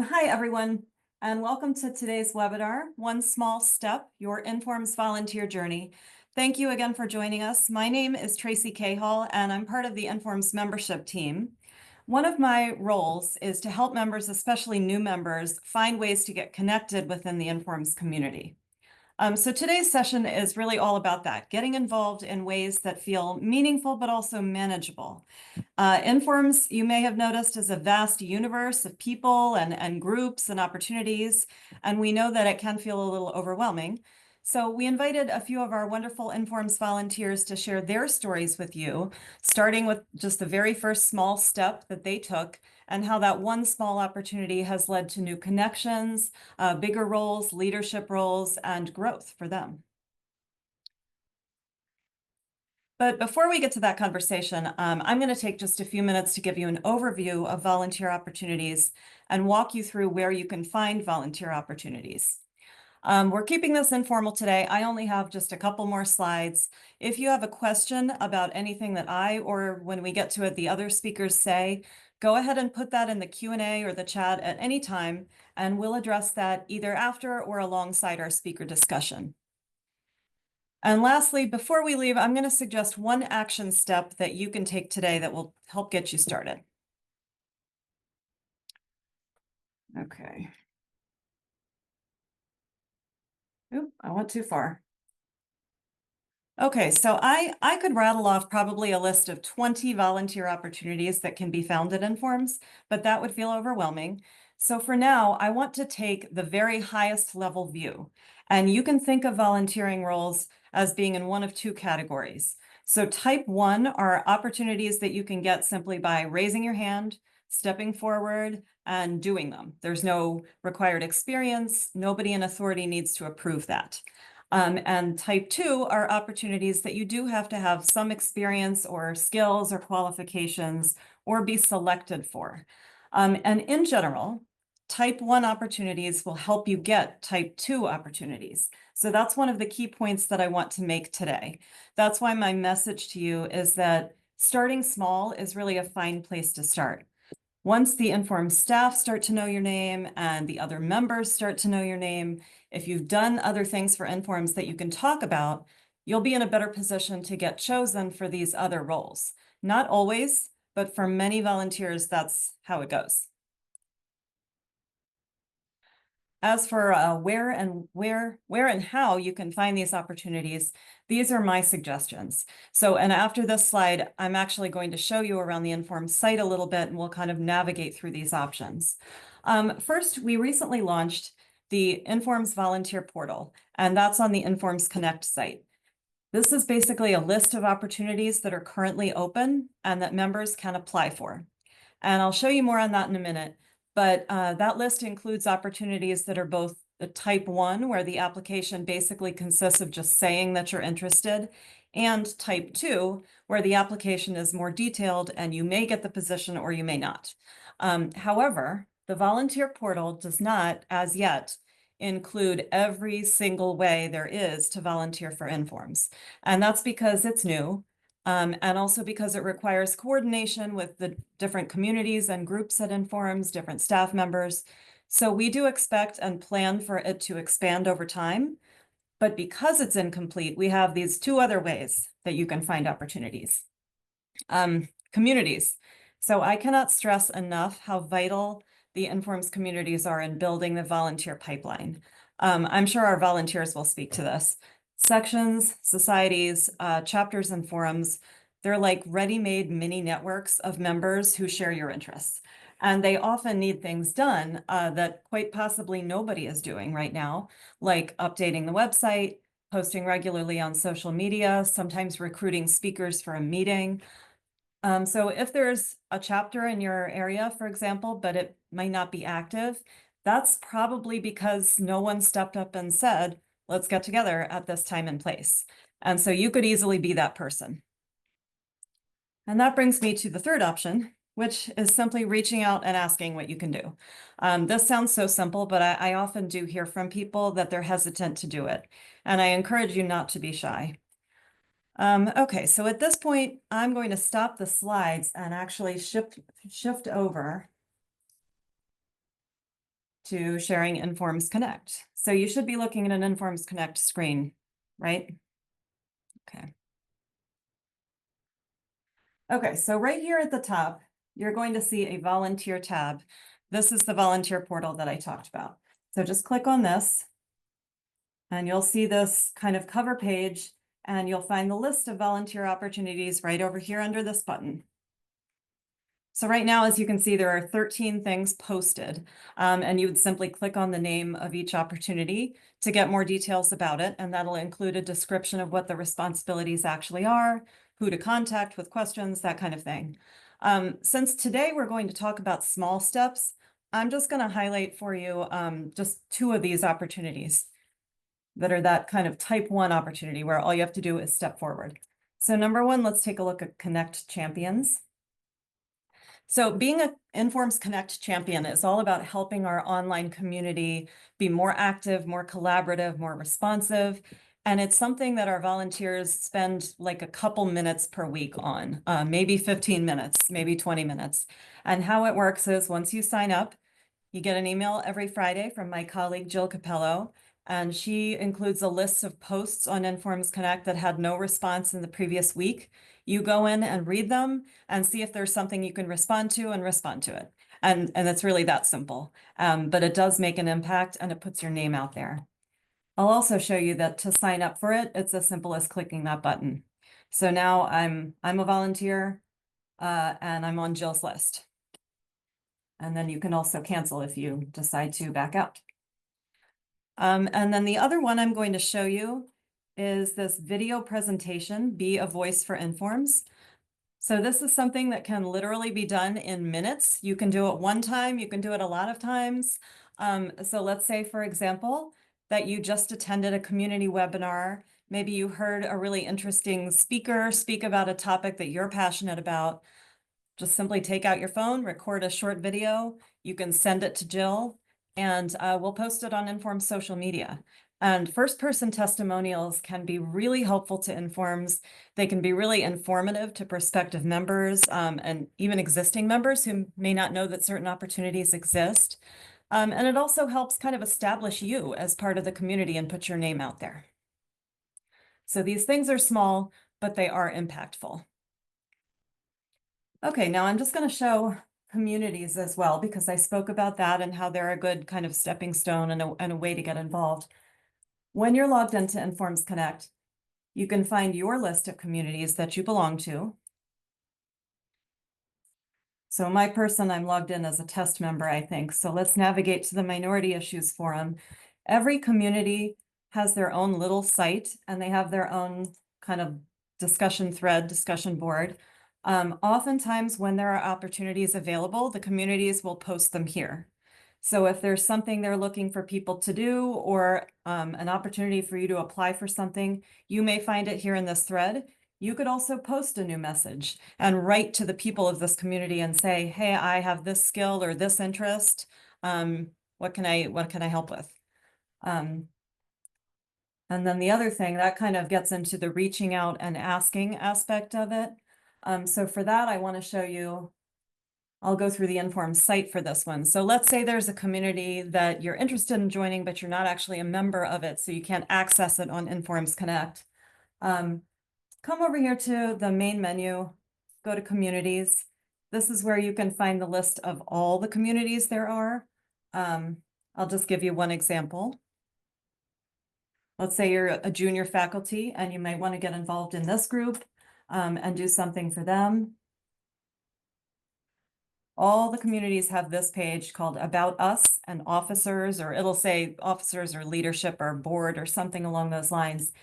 Hi, everyone, and welcome to today's webinar, One Small Step, Your Informs Volunteer Journey. Thank you again for joining us. My name is Tracy Cahall, and I'm part of the Informs membership team. One of my roles is to help members, especially new members, find ways to get connected within the Informs community. So today's session is really all about that, getting involved in ways that feel meaningful but also manageable. Informs, you may have noticed, is a vast universe of people and groups and opportunities, and we know that it can feel a little overwhelming. So we invited a few of our wonderful Informs volunteers to share their stories with you, starting with just the very first small step that they took and how that one small opportunity has led to new connections, bigger roles, leadership roles, and growth for them. But before we get to that conversation, I'm going to take just a few minutes to give you an overview of volunteer opportunities and walk you through where you can find volunteer opportunities. We're keeping this informal today. I only have just a couple more slides. If you have a question about anything that I, or when we get to it, the other speakers say, go ahead and put that in the Q&A or the chat at any time, and we'll address that either after or alongside our speaker discussion. And lastly, before we leave, I'm going to suggest one action step that you can take today that will help get you started. Okay. Oop, I went too far. Okay, so I could rattle off probably a list of 20 volunteer opportunities that can be found at Informs, but that would feel overwhelming. So for now, I want to take the very highest level view. And you can think of volunteering roles as being in one of two categories. So type 1 are opportunities that you can get simply by raising your hand, stepping forward, and doing them. There's no required experience. Nobody in authority needs to approve that. And type 2 are opportunities that you do have to have some experience or skills or qualifications or be selected for. And in general, type 1 opportunities will help you get type 2 opportunities. So that's one of the key points that I want to make today. That's why my message to you is that starting small is really a fine place to start. Once the Informed staff start to know your name and the other members start to know your name, if you've done other things for Informs that you can talk about, you'll be in a better position to get chosen for these other roles. Not always, but for many volunteers, that's how it goes. As for where and how you can find these opportunities, these are my suggestions. So, and after this slide, I'm actually going to show you around the Informs site a little bit, and we'll kind of navigate through these options. First, we recently launched the Informs Volunteer Portal, and that's on the Informs Connect site. This is basically a list of opportunities that are currently open and that members can apply for. And I'll show you more on that in a minute. But that list includes opportunities that are both the type 1, where the application basically consists of just saying that you're interested, and type 2, where the application is more detailed and you may get the position or you may not. However, the volunteer portal does not, as yet, include every single way there is to volunteer for Informs. And that's because it's new. And also because it requires coordination with the different communities and groups that Informs, different staff members. So we do expect and plan for it to expand over time. But because it's incomplete, we have these two other ways that you can find opportunities. Communities. So I cannot stress enough how vital the Informs communities are in building the volunteer pipeline. I'm sure our volunteers will speak to this. Sections, societies, chapters, and forums, they're like ready-made mini networks of members who share your interests. And they often need things done that quite possibly nobody is doing right now, like updating the website, posting regularly on social media, sometimes recruiting speakers for a meeting. So if there's a chapter in your area, for example, but it might not be active, that's probably because no one stepped up and said, let's get together at this time and place. And so you could easily be that person. And that brings me to the third option, which is simply reaching out and asking what you can do. This sounds so simple, but I often do hear from people that they're hesitant to do it. And I encourage you not to be shy. Okay, so at this point, I'm going to stop the slides and actually shift over to sharing Informs Connect. So you should be looking at an Informs Connect screen, right? Okay. Okay, so right here at the top, you're going to see a volunteer tab. This is the volunteer portal that I talked about. So just click on this and you'll see this kind of cover page and you'll find the list of volunteer opportunities right over here under this button. So right now, as you can see, there are 13 things posted, and you would simply click on the name of each opportunity to get more details about it, and that'll include a description of what the responsibilities actually are, who to contact with questions, that kind of thing. Since today we're going to talk about small steps, I'm just going to highlight for you just 2 of these opportunities that are that kind of type 1 opportunity where all you have to do is step forward. So number 1, let's take a look at Connect Champions. So being an Informs Connect champion is all about helping our online community be more active, more collaborative, more responsive. And it's something that our volunteers spend like a couple minutes per week on, maybe 15 minutes, maybe 20 minutes. And how it works is once you sign up, you get an email every Friday from my colleague, Jill Capello, and she includes a list of posts on Informs Connect that had no response in the previous week. You go in and read them and see if there's something you can respond to and respond to it. And it's really that simple, but it does make an impact and it puts your name out there. I'll also show you that to sign up for it, it's as simple as clicking that button. So now I'm a volunteer and I'm on Jill's list. And then you can also cancel if you decide to back out. And then the other one I'm going to show you is this video presentation, Be a Voice for Informs. So this is something that can literally be done in minutes. You can do it one time, you can do it a lot of times. So let's say, for example, that you just attended a community webinar. Maybe you heard a really interesting speaker speak about a topic that you're passionate about. Just simply take out your phone, record a short video. You can send it to Jill and we'll post it on Inform's social media. And first-person testimonials can be really helpful to Informs. They can be really informative to prospective members and even existing members who may not know that certain opportunities exist. And it also helps kind of establish you as part of the community and put your name out there. So these things are small, but they are impactful. Okay, now I'm just going to show communities as well, because I spoke about that and how they're a good kind of stepping stone and a way to get involved. When you're logged into Informs Connect, you can find your list of communities that you belong to. So my person, I'm logged in as a test member, I think. So let's navigate to the Minority Issues Forum. Every community has their own little site and they have their own kind of discussion thread, discussion board. Oftentimes when there are opportunities available, the communities will post them here. So if there's something they're looking for people to do or an opportunity for you to apply for something, you may find it here in this thread. You could also post a new message and write to the people of this community and say, hey, I have this skill or this interest. What can I help with? And then the other thing that kind of gets into the reaching out and asking aspect of it. So for that, I want to show you, I'll go through the Informs site for this one. So let's say there's a community that you're interested in joining, but you're not actually a member of it, so you can't access it on Informs Connect. Come over here to the main menu, go to communities. This is where you can find the list of all the communities there are. I'll just give you one example. Let's say you're a junior faculty and you might want to get involved in this group and do something for them. All the communities have this page called About Us and Officers, or it'll say officers or leadership or board or something along those lines.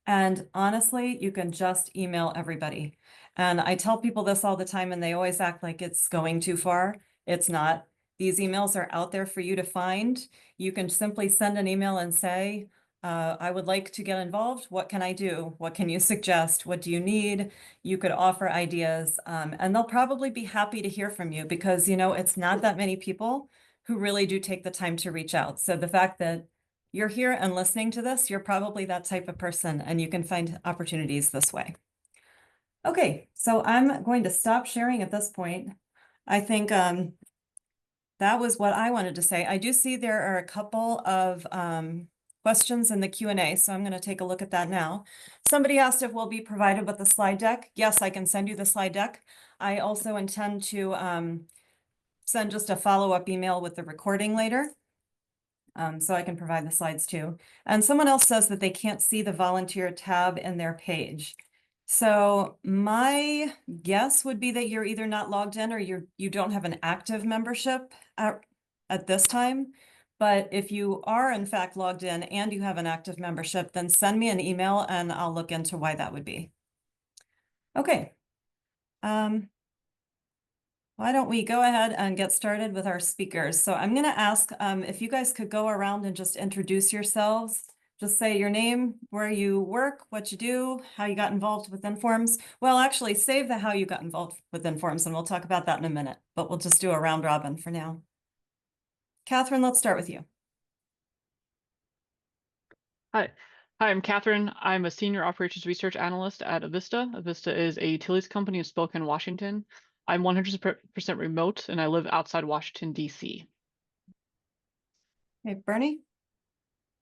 And honestly, you can just email everybody. And I tell people this all the time and they always act like it's going too far. It's not. These emails are out there for you to find. You can simply send an email and say, I would like to get involved. What can I do? What can you suggest? What do you need? You could offer ideas and they'll probably be happy to hear from you because, you know, it's not that many people who really do take the time to reach out. So the fact that you're here and listening to this, you're probably that type of person and you can find opportunities this way. Okay, so I'm going to stop sharing at this point. I think that was what I wanted to say. I do see there are a couple of questions in the Q&A, so I'm going to take a look at that now. Somebody asked if we'll be provided with the slide deck. Yes, I can send you the slide deck. I also intend to send just a follow-up email with the recording later. So I can provide the slides too. And someone else says that they can't see the volunteer tab in their page. So my guess would be that you're either not logged in or you don't have an active membership at this time. But if you are in fact logged in and you have an active membership, then send me an email and I'll look into why that would be. Okay. Why don't we go ahead and get started with our speakers? So I'm going to ask if you guys could go around and just introduce yourselves. Just say your name, where you work, what you do, how you got involved with Informs. Well, actually, save the how you got involved with Informs, and we'll talk about that in a minute. But we'll just do a round robin for now. Catherine, let's start with you. Hi, I'm Catherine. I'm a senior operations research analyst at Avista. Avista is a utilities company in Spokane, Washington. I'm 100% remote and I live outside Washington, D.C. Hey, Bernie.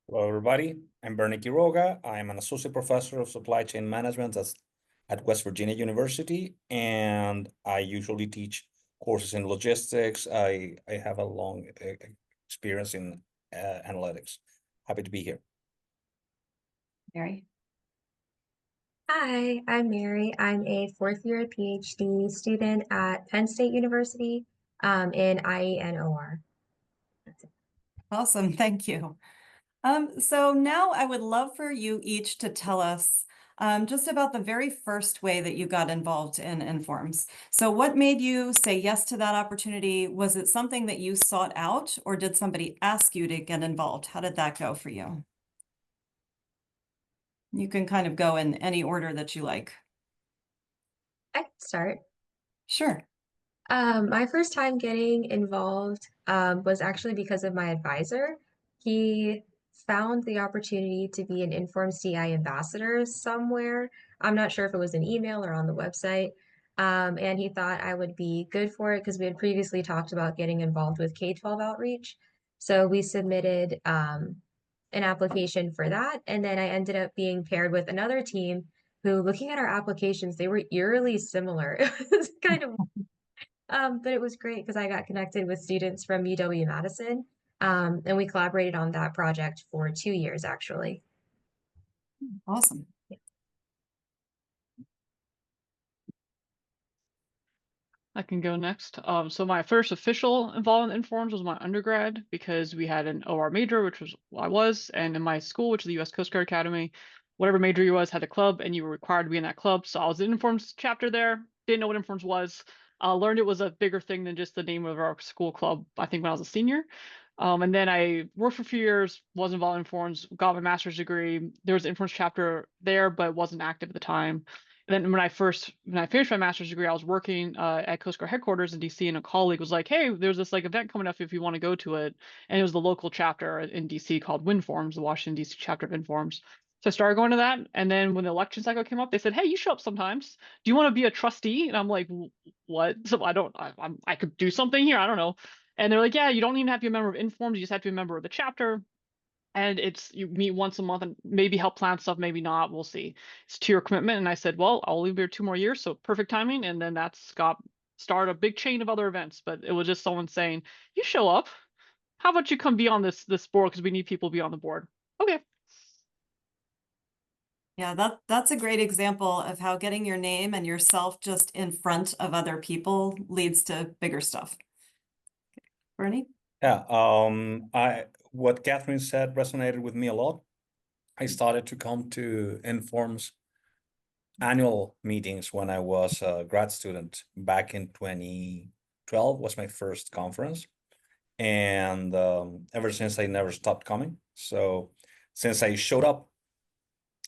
Hello, everybody. I'm Bernie Quiroga. I'm an associate professor of supply chain management at West Virginia University, and I usually teach courses in logistics. I have a long experience in analytics. Happy to be here. Mary. Hi, I'm Mary. I'm a fourth year PhD student at Penn State University in IENOR. Awesome, thank you. So now I would love for you each to tell us just about the very first way that you got involved in Informs. So what made you say yes to that opportunity? Was it something that you sought out, or did somebody ask you to get involved? How did that go for you? You can kind of go in any order that you like. I can start. Sure. My first time getting involved was actually because of my advisor. He found the opportunity to be an Informs DI ambassador somewhere. I'm not sure if it was an email or on the website. And he thought I would be good for it because we had previously talked about getting involved with K-12 outreach. So we submitted an application for that. And then I ended up being paired with another team who, looking at our applications, they were eerily similar. It was kind of but it was great because I got connected with students from UW-Madison, and we collaborated on that project for 2 years, actually. Awesome. I can go next. So my first official involvement in Informs was my undergrad because we had an OR major, which was what I was, and in my school, which is the U.S. Coast Guard Academy, whatever major you was had a club, and you were required to be in that club. So I was in Informs chapter there. Didn't know what Informs was. Learned it was a bigger thing than just the name of our school club. I think when I was a senior. And then I worked for a few years, was involved in Informs, got my master's degree. There was an Informs chapter there, but wasn't active at the time. And then when I finished my master's degree, I was working at Coast Guard headquarters in DC, and a colleague was like, "Hey, there's this like event coming up if you want to go to it." And it was the local chapter in DC called WinForms, the Washington DC chapter of Informs. So I started going to that, and then when the election cycle came up, they said, "Hey, you show up sometimes. Do you want to be a trustee?" And I'm like, "What?" So I could do something here. I don't know. And they're like, "Yeah, you don't even have to be a member of Informs. You just have to be a member of the chapter." And it's you meet once a month and maybe help plan stuff, maybe not. We'll see. It's to your commitment. And I said, well, I'll leave here 2 more years, so perfect timing. And then that's got start a big chain of other events. But it was just someone saying, you show up. How about you come be on this board because we need people to be on the board. Okay. Yeah, that's a great example of how getting your name and yourself just in front of other people leads to bigger stuff. Bernie? Yeah, what Catherine said resonated with me a lot. I started to come to Informs annual meetings when I was a grad student back in 2012 was my first conference. And ever since I never stopped coming. So since I showed up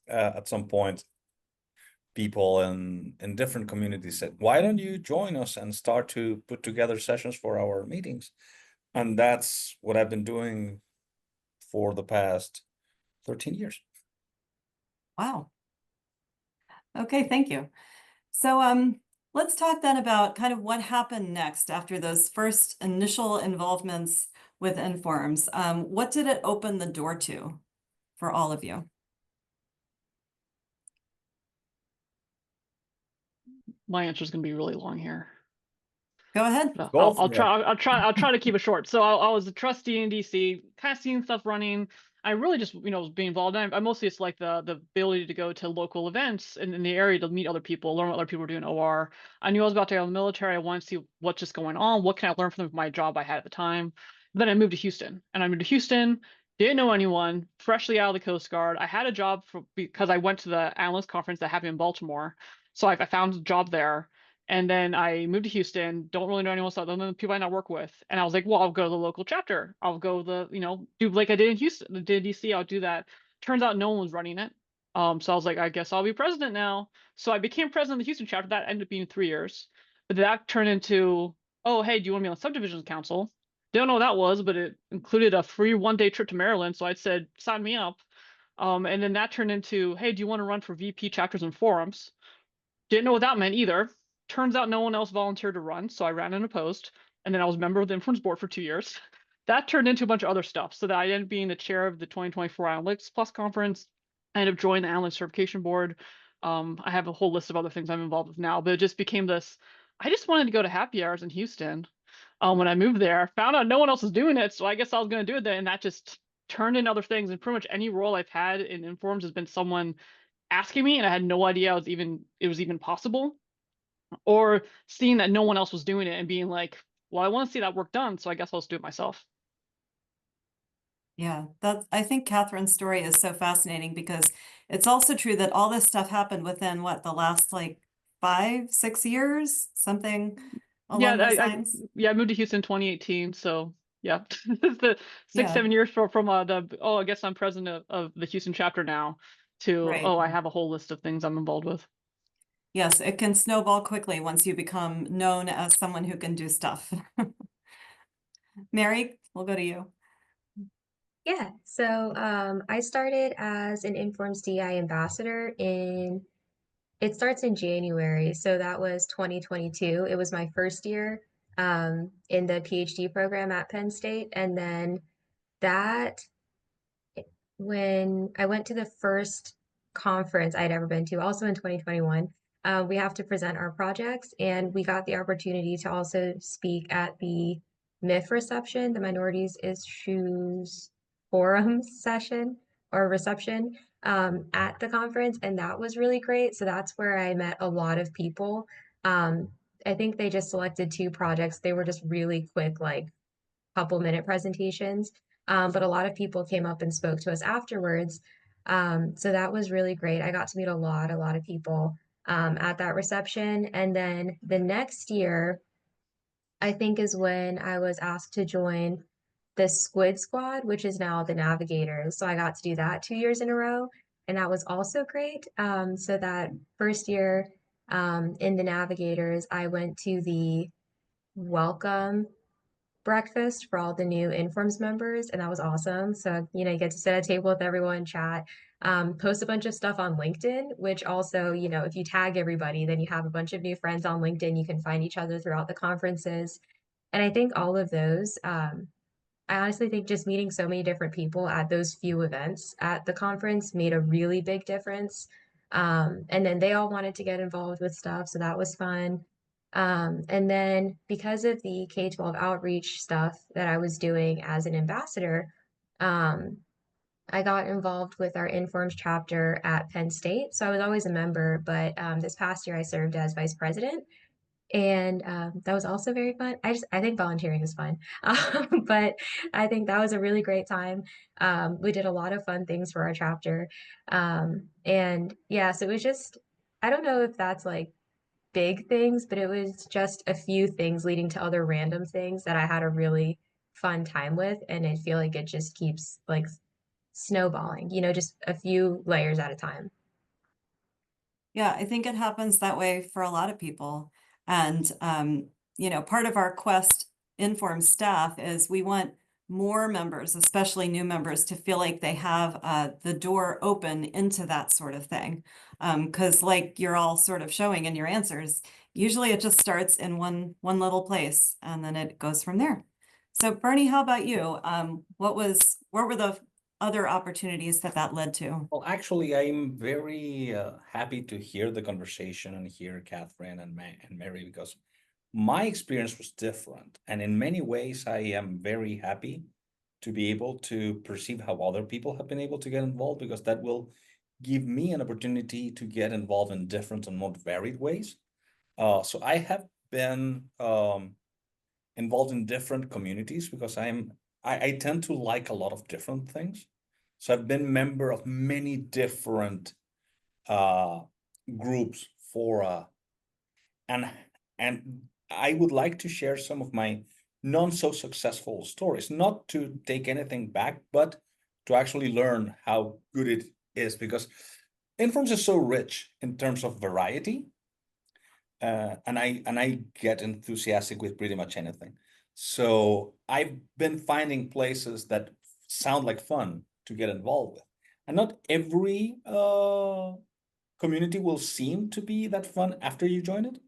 at some point, people in different communities said, why don't you join us and start to put together sessions for our meetings? And that's what I've been doing for the past 13 years. Wow. Okay, thank you. So Let's talk then about kind of what happened next after those first initial involvements with Informs. What did it open the door to for all of you? My answer is going to be really long here. Go ahead. But Go for it. I'll try to keep it short. So I was a trustee in DC, kind of seeing stuff running. I really just, was being involved. I mostly just like the ability to go to local events in the area to meet other people, learn what other people were doing in OR. I knew I was about to go in the military. I wanted to see what's just going on. What can I learn from my job I had at the time? Then I moved to Houston, and I moved to Houston. Didn't know anyone, freshly out of the Coast Guard. I had a job because I went to the analyst conference that happened in Baltimore. So I found a job there. And then I moved to Houston, don't really know anyone else other than the people I now work with. And I was like, well, I'll go to the local chapter. I'll go do like I did in Houston, did in DC, I'll do that. Turns out no one was running it. So I was like, I guess I'll be president now. So I became president of the Houston chapter. That ended up being 3 years. But that turned into, oh, hey, do you want to be on the subdivisions council? Don't know what that was, but it included a free 1-day trip to Maryland. So I said, sign me up. And then that turned into, hey, do you want to run for VP chapters and forums? Didn't know what that meant either. Turns out no one else volunteered to run, so I ran unopposed. And then I was a member of the Informs board for 2 years. That turned into a bunch of other stuff. So that I ended up being the chair of the 2024 Analytics Plus conference. I ended up joining the Analytics Certification Board. I have a whole list of other things I'm involved with now, but it just became this. I just wanted to go to happy hours in Houston. When I moved there, found out no one else was doing it, so I guess I was going to do it then. And that just turned into other things. And pretty much any role I've had in Informs has been someone asking me, and I had no idea it was even possible, or seeing that no one else was doing it and being like, well, I want to see that work done, so I guess I'll just do it myself. Yeah, I think Catherine's story is so fascinating because it's also true that all this stuff happened within what, the last like 5-6 years, something along those lines. I moved to Houston 2018, so yeah, the 6-7 years from I guess I'm president of the Houston chapter now to Right. I have a whole list of things I'm involved with. Yes, it can snowball quickly once you become known as someone who can do stuff. Mary, we'll go to you. Yeah, so I started as an Informs DI ambassador it starts in January, so that was 2022. It was my first year in the PhD program at Penn State, and then that when I went to the first conference I'd ever been to, also in 2021, we have to present our projects, and we got the opportunity to also speak at the MIF reception, the Minorities Issues Forum session or reception at the conference, and that was really great. So that's where I met a lot of people. I think they just selected 2 projects. They were just really quick, like couple-minute presentations. But a lot of people came up and spoke to us afterwards. So that was really great. I got to meet a lot of people at that reception. And then the next year, I think is when I was asked to join the Squid Squad, which is now the Navigators. So I got to do that 2 years in a row, and that was also great. So that first year in the Navigators, I went to the welcome breakfast for all the new Informs members, and that was awesome. So, you get to sit at a table with everyone, chat, post a bunch of stuff on LinkedIn, which also, if you tag everybody, then you have a bunch of new friends on LinkedIn. You can find each other throughout the conferences. And I think all of those, I honestly think just meeting so many different people at those few events at the conference made a really big difference. And then they all wanted to get involved with stuff, so that was fun. And then because of the K-12 outreach stuff that I was doing as an ambassador, I got involved with our Informs chapter at Penn State. So I was always a member, but this past year I served as vice president. And that was also very fun. I think volunteering is fun, but I think that was a really great time. We did a lot of fun things for our chapter, and yeah, so it was just, I don't know if that's like big things, but it was just a few things leading to other random things that I had a really fun time with, and I feel like it just keeps like snowballing, just a few layers at a time. Yeah, I think it happens that way for a lot of people. And, part of our Quest Inform staff is we want more members, especially new members, to feel like they have the door open into that sort of thing. Because like you're all sort of showing in your answers, usually it just starts in one little place and then it goes from there. So Bernie, how about you? What were the other opportunities that led to? Well, actually, I'm very happy to hear the conversation and hear Catherine and Mary, because my experience was different. And in many ways, I am very happy to be able to perceive how other people have been able to get involved, because that will give me an opportunity to get involved in different and more varied ways. So I have been involved in different communities because I tend to like a lot of different things. So I've been member of many different uh, groups for and and I would like to share some of my non so successful stories, not to take anything back, but to actually learn how good it is, because Informs is so rich in terms of variety, and I get enthusiastic with pretty much anything. So I've been finding places that sound like fun to get involved with, and not every community will seem to be that fun after you join it.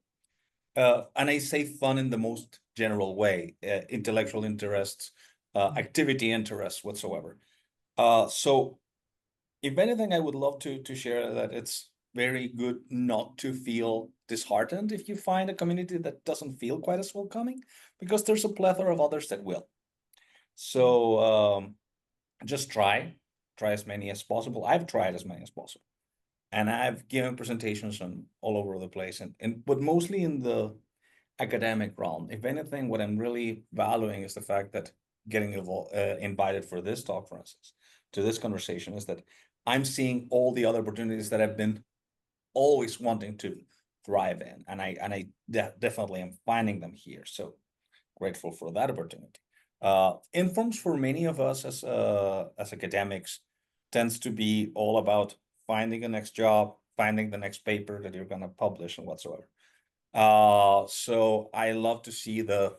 And I say fun in the most general way, intellectual interests, activity interests whatsoever. So if anything, I would love to share that it's very good not to feel disheartened if you find a community that doesn't feel quite as welcoming, because there's a plethora of others that will. So just try as many as possible. I've tried as many as possible, and I've given presentations on all over the place, and but mostly in the academic realm. If anything, what I'm really valuing is the fact that getting invited for this talk, for instance, to this conversation, is that I'm seeing all the other opportunities that I've been always wanting to thrive in, and I definitely am finding them here. So grateful for that opportunity. Informs for many of us as academics tends to be all about finding the next job, finding the next paper that you're going to publish and whatsoever. So I love to see the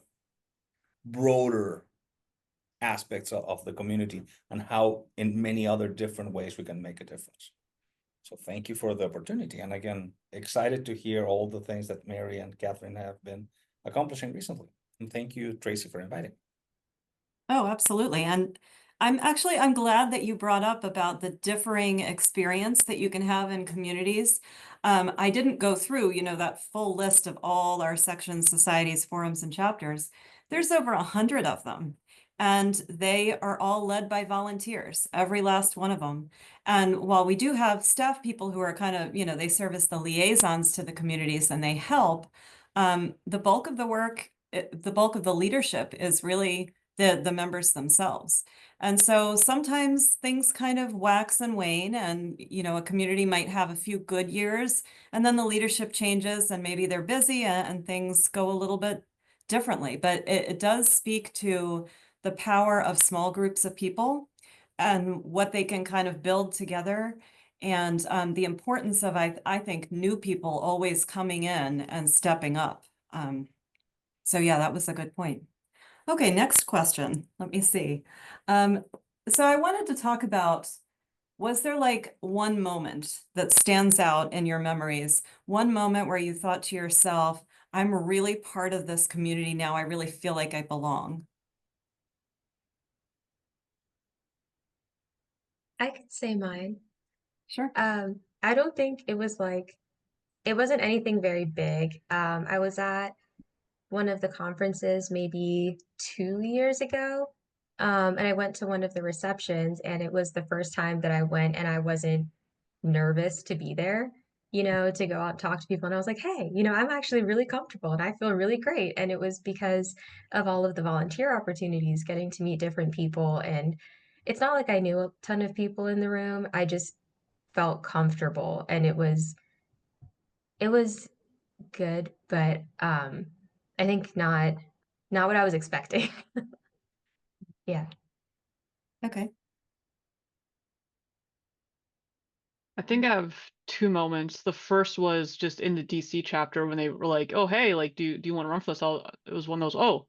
broader aspects of the community and how in many other different ways we can make a difference. So thank you for the opportunity. And again, excited to hear all the things that Mary and Catherine have been accomplishing recently. And thank you, Tracy, for inviting. Oh, absolutely. And I'm glad that you brought up about the differing experience that you can have in communities. I didn't go through, that full list of all our sections, societies, forums, and chapters. There's over 100 of them, and they are all led by volunteers, every last one of them. And while we do have staff people who are kind of, they serve as the liaisons to the communities and they help, the bulk of the work, the bulk of the leadership is really the members themselves. And so sometimes things kind of wax and wane, and a community might have a few good years and then the leadership changes and maybe they're busy and things go a little bit differently. But it does speak to the power of small groups of people and what they can kind of build together, and the importance of, I think, new people always coming in and stepping up. So yeah, that was a good point. Okay, next question. Let me see. So I wanted to talk about, was there like one moment that stands out in your memories? One moment where you thought to yourself, I'm really part of this community now. I really feel like I belong. I could say mine. Sure. I don't think it wasn't anything very big. I was at one of the conferences maybe 2 years ago. And I went to one of the receptions, and it was the first time that I went and I wasn't nervous to be there, to go out and talk to people. And I was like, hey, I'm actually really comfortable and I feel really great. And it was because of all of the volunteer opportunities, getting to meet different people. And it's not like I knew a ton of people in the room. I just felt comfortable, and it was good, but I think not what I was expecting. Yeah. Okay. I think I have two moments. The first was just in the DC chapter when they were like, "Oh, hey, like, do you want to run for this?" It was one of those, "Oh,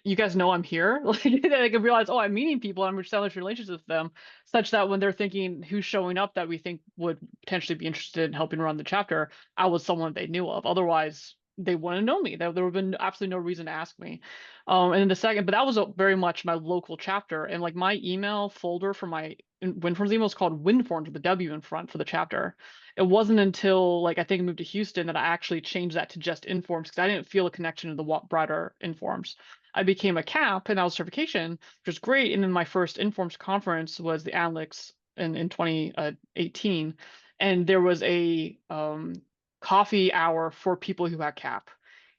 you guys know I'm here. Like I can realize, oh, I'm meeting people, I'm establishing relationships with them, such that when they're thinking who's showing up that we think would potentially be interested in helping run the chapter, I was someone they knew of. Otherwise, they wouldn't know me. There would have been absolutely no reason to ask me. And then the second, but that was very much my local chapter, and like my email folder for my WinForms email is called WinForms with the W in front for the chapter. It wasn't until like I think I moved to Houston that I actually changed that to just Informs because I didn't feel a connection to the broader Informs. I became a CAP and that was certification, which was great. And then my first Informs conference was the Analyx in 2018, and there was a coffee hour for people who had CAP,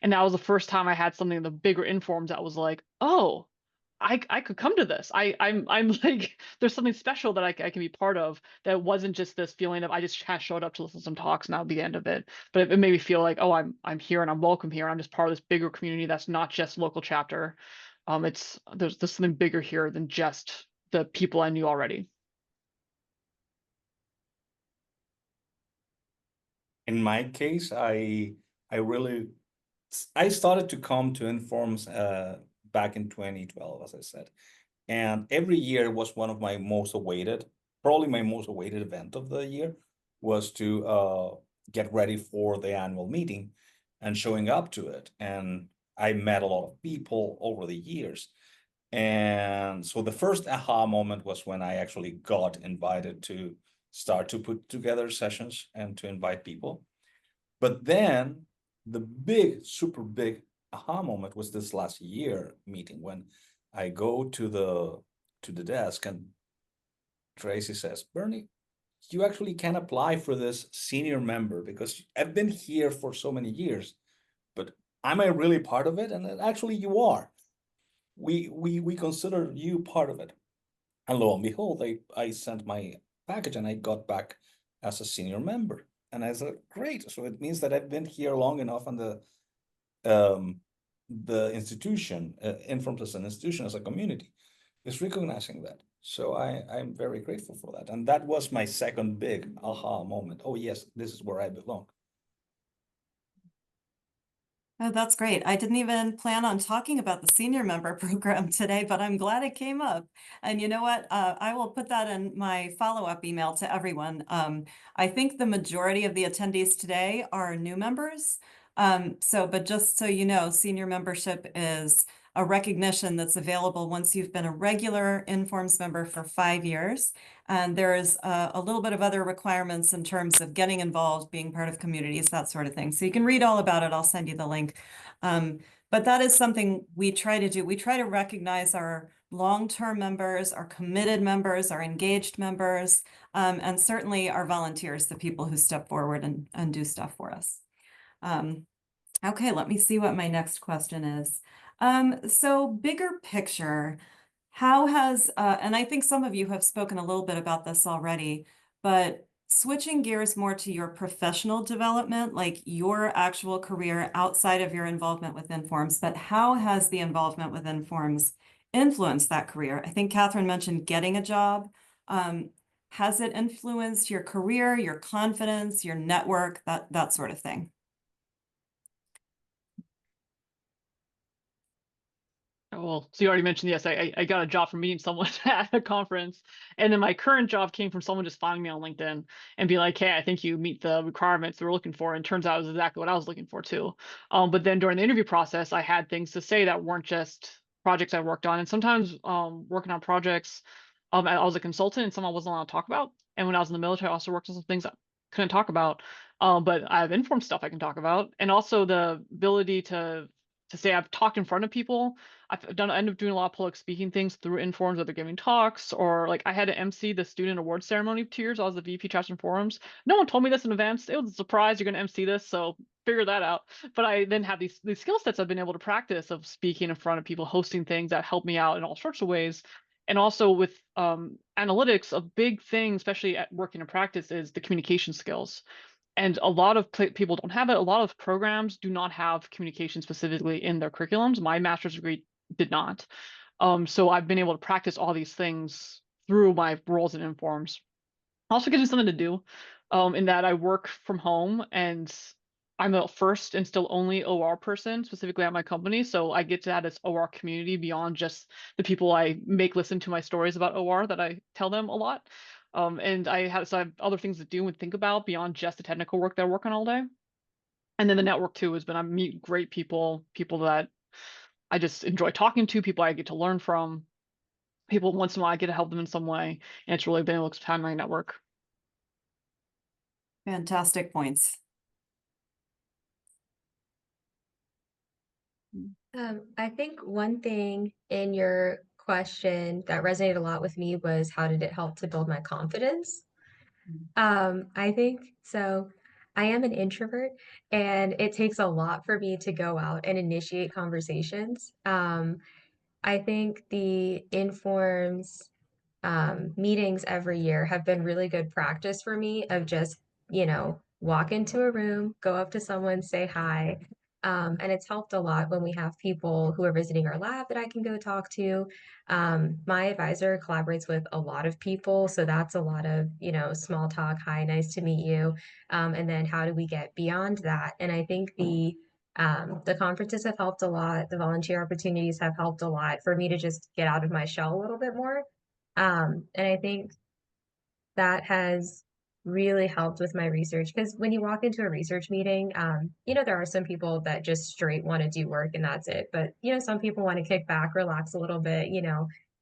and that was the first time I had something in the bigger Informs that was like, oh, I could come to this. I'm like there's something special that I can be part of that wasn't just this feeling of I just kind of showed up to listen to some talks and that'll be the end of it. But it made me feel like, oh, I'm here and I'm welcome here. I'm just part of this bigger community that's not just local chapter. There's something bigger here than just the people I knew already. In my case, I started to come to Informs back in 2012, as I said. And every year was one of my most awaited, probably my most awaited event of the year, was to get ready for the annual meeting and showing up to it. And I met a lot of people over the years. And so the first aha moment was when I actually got invited to start to put together sessions and to invite people. But then the big, super big aha moment was this last year meeting when I go to the desk and Tracy says, Bernie, you actually can apply for this senior member because I've been here for so many years, but am I really part of it? And actually you are. We consider you part of it. And lo and behold, I sent my package and I got back as a senior member. And I said, great. So it means that I've been here long enough on the institution, Informs as an institution, as a community, is recognizing that. So I'm very grateful for that. And that was my second big aha moment. Oh, yes, this is where I belong. Oh, that's great. I didn't even plan on talking about the senior member program today, but I'm glad it came up. And you know what? I will put that in my follow-up email to everyone. I think the majority of the attendees today are new members. But just so you know, senior membership is a recognition that's available once you've been a regular Informs member for 5 years. And there's a little bit of other requirements in terms of getting involved, being part of communities, that sort of thing. So you can read all about it. I'll send you the link. But that is something we try to do. We try to recognize our long-term members, our committed members, our engaged members, and certainly our volunteers, the people who step forward and do stuff for us. Okay, let me see what my next question is. So bigger picture, how has, and I think some of you have spoken a little bit about this already, but switching gears more to your professional development, like your actual career outside of your involvement with Informs, but how has the involvement with Informs influenced that career? I think Catherine mentioned getting a job. Has it influenced your career, your confidence, your network, that sort of thing? Well, so you already mentioned, yes, I got a job from meeting someone at a conference. And then my current job came from someone just finding me on LinkedIn and be like, hey, I think you meet the requirements we're looking for. And turns out it was exactly what I was looking for too. But then during the interview process, I had things to say that weren't just projects I worked on. And sometimes working on projects, I was a consultant and some I wasn't allowed to talk about. And when I was in the military, I also worked on some things I couldn't talk about. But I have informed stuff I can talk about. And also the ability to say I've talked in front of people. I end up doing a lot of public speaking things through Informs, whether giving talks or like I had to MC the student award ceremony 2 years. I was the VP Chapter Forums. No one told me this in advance. It was a surprise. You're going to MC this, so figure that out. But I then have these skill sets I've been able to practice of speaking in front of people, hosting things that help me out in all sorts of ways. And also with analytics, a big thing, especially at working in practice, is the communication skills. And a lot of people don't have it. A lot of programs do not have communication specifically in their curriculums. My master's degree did not. So I've been able to practice all these things through my roles in Informs. Also gives me something to do in that I work from home and I'm a first and still only OR person, specifically at my company. So I get to have this OR community beyond just the people I make listen to my stories about OR that I tell them a lot. And I have other things to do and think about beyond just the technical work that I work on all day. And then the network too has been I meet great people, people that I just enjoy talking to, people I get to learn from, people once in a while I get to help them in some way. And it's really been able to expand my network. Fantastic points. I think one thing in your question that resonated a lot with me was how did it help to build my confidence? I think so. I am an introvert, and it takes a lot for me to go out and initiate conversations. I think the Informs meetings every year have been really good practice for me of just, walk into a room, go up to someone, say hi. And it's helped a lot when we have people who are visiting our lab that I can go talk to. My advisor collaborates with a lot of people, so that's a lot of, small talk, hi, nice to meet you. And then how do we get beyond that? And I think the conferences have helped a lot. The volunteer opportunities have helped a lot for me to just get out of my shell a little bit more. And I think that has really helped with my research because when you walk into a research meeting, there are some people that just straight want to do work and that's it. But, some people want to kick back, relax a little bit,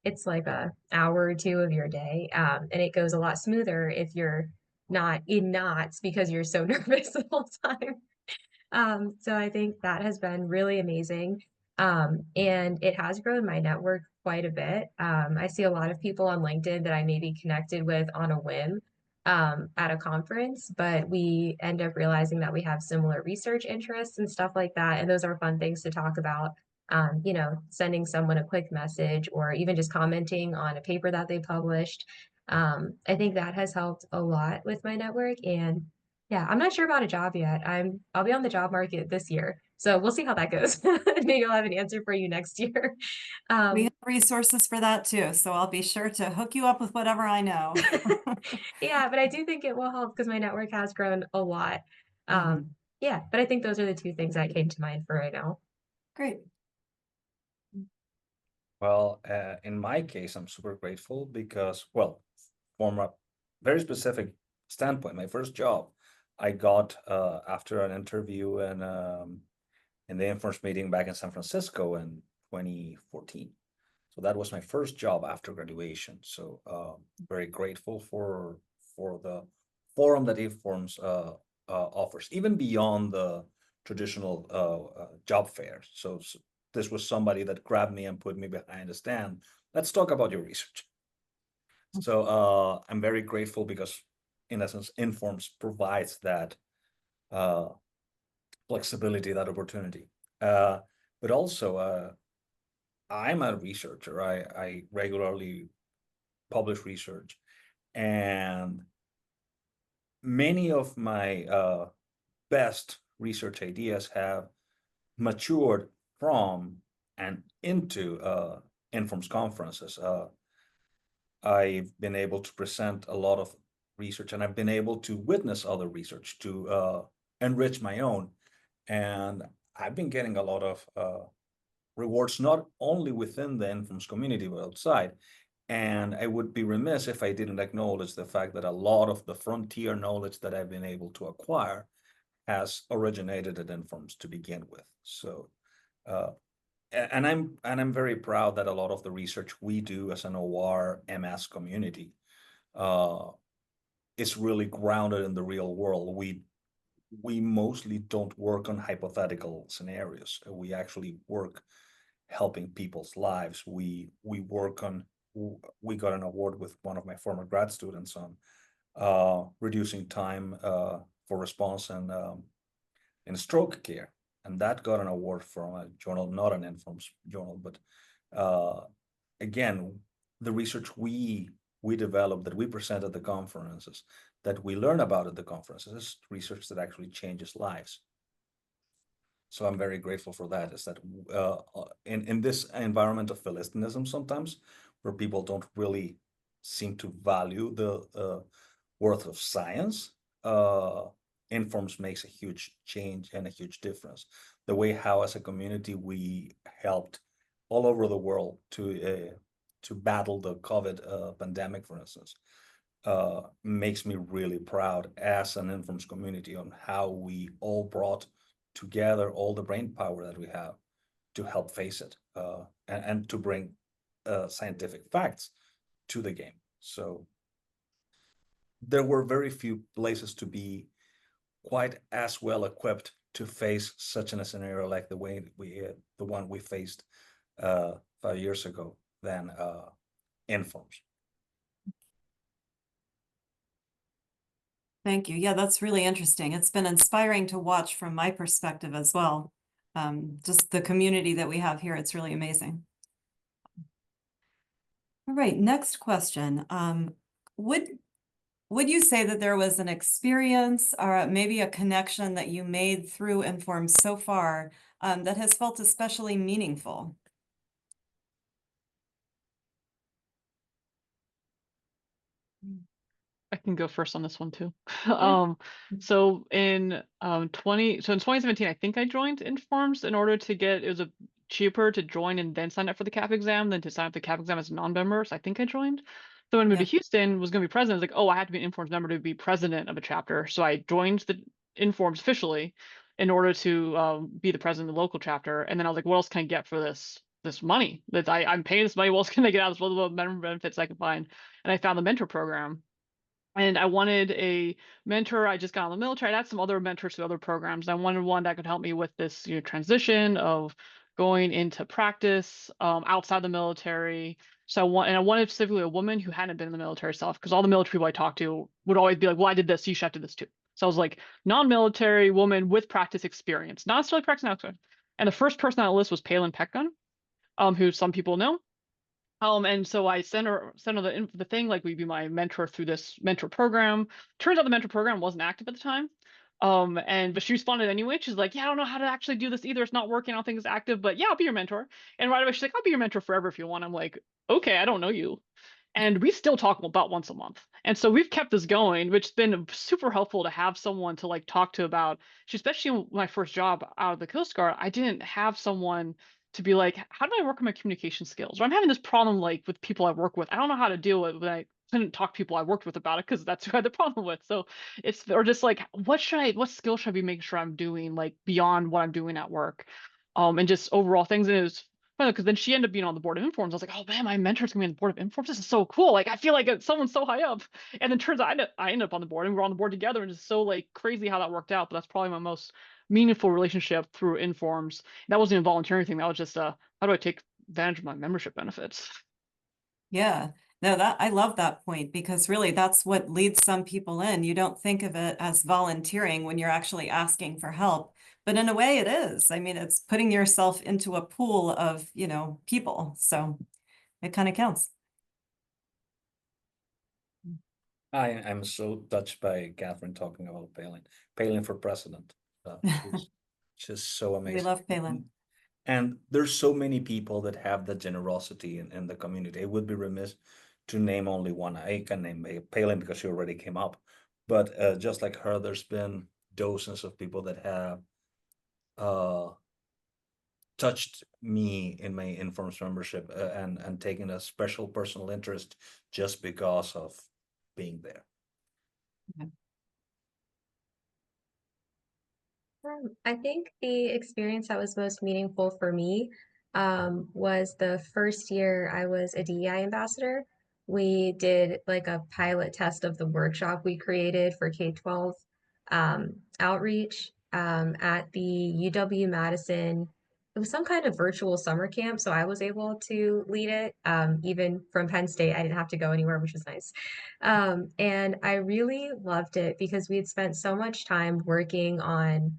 it's like a hour or two of your day. And it goes a lot smoother if you're not in knots because you're so nervous the whole time. So I think that has been really amazing. And it has grown my network quite a bit. I see a lot of people on LinkedIn that I may be connected with on a whim at a conference, but we end up realizing that we have similar research interests and stuff like that. And those are fun things to talk about. Sending someone a quick message or even just commenting on a paper that they published. I think that has helped a lot with my network. And yeah, I'm not sure about a job yet. I'll be on the job market this year. So we'll see how that goes. Maybe I'll have an answer for you next year. We Um, have resources for that too, so I'll be sure to hook you up with whatever I know. yeah, but I do think it will help because my network has grown a lot. Mhm. Yeah, but I think those are the two things that came to mind for right now. Great. Well, in my case, I'm super grateful because, well, from a very specific standpoint, my first job I got after an interview in the Informs meeting back in San Francisco in 2014. So that was my first job after graduation. So very grateful for the forum that Informs offers, even beyond the traditional job fairs. So this was somebody that grabbed me and put me behind the stand. Let's talk about your research. So I'm very grateful because, in essence, Informs provides that flexibility, that opportunity. But also, I'm a researcher. I regularly publish research, and many of my best research ideas have matured from and into Informs conferences. I've been able to present a lot of research, and I've been able to witness other research to enrich my own. And I've been getting a lot of rewards, not only within the Informs community, but outside. And I would be remiss if I didn't acknowledge the fact that a lot of the frontier knowledge that I've been able to acquire has originated at Informs to begin with. So, and I'm very proud that a lot of the research we do as an OR MS community is really grounded in the real world. We mostly don't work on hypothetical scenarios. We actually work helping people's lives. We work on. We got an award with one of my former grad students on reducing time for response and in stroke care, and that got an award from a journal, not an Informs journal, but again, the research we developed, that we present at the conferences, that we learn about at the conferences, is research that actually changes lives. So I'm very grateful for that. Is that in this environment of philistinism sometimes, where people don't really seem to value the worth of science, Informs makes a huge change and a huge difference. The way how as a community we helped all over the world to battle the COVID pandemic, for instance, makes me really proud as an Informs community on how we all brought together all the brain power that we have to help face it, and to bring scientific facts to the game. So there were very few places to be quite as well equipped to face such a scenario like the way the one we faced 5 years ago than Informs. Thank you. Yeah, that's really interesting. It's been inspiring to watch from my perspective as well. Just the community that we have here, it's really amazing. All right, next question. Would you say that there was an experience or maybe a connection that you made through Informs so far that has felt especially meaningful? I can go first on this one too. Yeah. So in 2017, I think I joined Informs in order to get, it was a cheaper to join and then sign up for the CAP exam than to sign up the CAP exam as a non-member. So I think I joined. So when I moved to Houston, was going to be president. I was like, oh, I had to be an Informs member to be president of a chapter. So I joined the Informs officially in order to be the president of the local chapter. And then I was like, what else can I get for this money that I'm paying this money? What else can I get out of this? What are the member benefits I can find? And I found the mentor program. And I wanted a mentor. I just got out of the military. I had some other mentors to other programs. I wanted one that could help me with this, transition of going into practice outside the military. So I wanted specifically a woman who hadn't been in the military herself, because all the military people I talked to would always be like, "Well, I did this, so you should have to do this too." So I was like, non-military woman with practice experience, not necessarily practice now. And the first person on the list was Palin Peckgun, who some people know. And so I sent her the thing, like, we'd be my mentor through this mentor program. Turns out the mentor program wasn't active at the time. But she responded anyway. She's like, yeah, I don't know how to actually do this either. It's not working. I don't think it's active, but yeah, I'll be your mentor. And right away, she's like, I'll be your mentor forever if you want. I'm like, okay, I don't know you. And we still talk about once a month. And so we've kept this going, which has been super helpful to have someone to like talk to about, especially in my first job out of the Coast Guard. I didn't have someone to be like, how do I work on my communication skills? Or I'm having this problem like with people I work with. I don't know how to deal with it, but I couldn't talk to people I worked with about it because that's who I had the problem with. So or just like, what skills should I be making sure I'm doing like beyond what I'm doing at work? And just overall things. And it was funny because then she ended up being on the board of Informs. I was like, oh man, my mentor's gonna be on the board of Informs. This is so cool. Like, I feel like someone's so high up. And then turns out I ended up on the board and we were on the board together, and it's so like crazy how that worked out. But that's probably my most meaningful relationship through Informs. That wasn't even a volunteering thing. That was just how do I take advantage of my membership benefits? Yeah, no, I love that point, because really that's what leads some people in. You don't think of it as volunteering when you're actually asking for help, but in a way it is. I mean, it's putting yourself into a pool of, people. So it kind of counts. I'm so touched by Catherine talking about Palin for president. She's just so amazing. We love Palin. And there's so many people that have the generosity in the community. It would be remiss to name only one. I can name Palin because she already came up. But just like her, there's been dozens of people that have touched me in my Informs membership, and taken a special personal interest just because of being there. I think the experience that was most meaningful for me was the first year I was a DEI ambassador. We did like a pilot test of the workshop we created for K-12 outreach at the UW-Madison. It was some kind of virtual summer camp, so I was able to lead it. Even from Penn State, I didn't have to go anywhere, which was nice. And I really loved it because we had spent so much time working on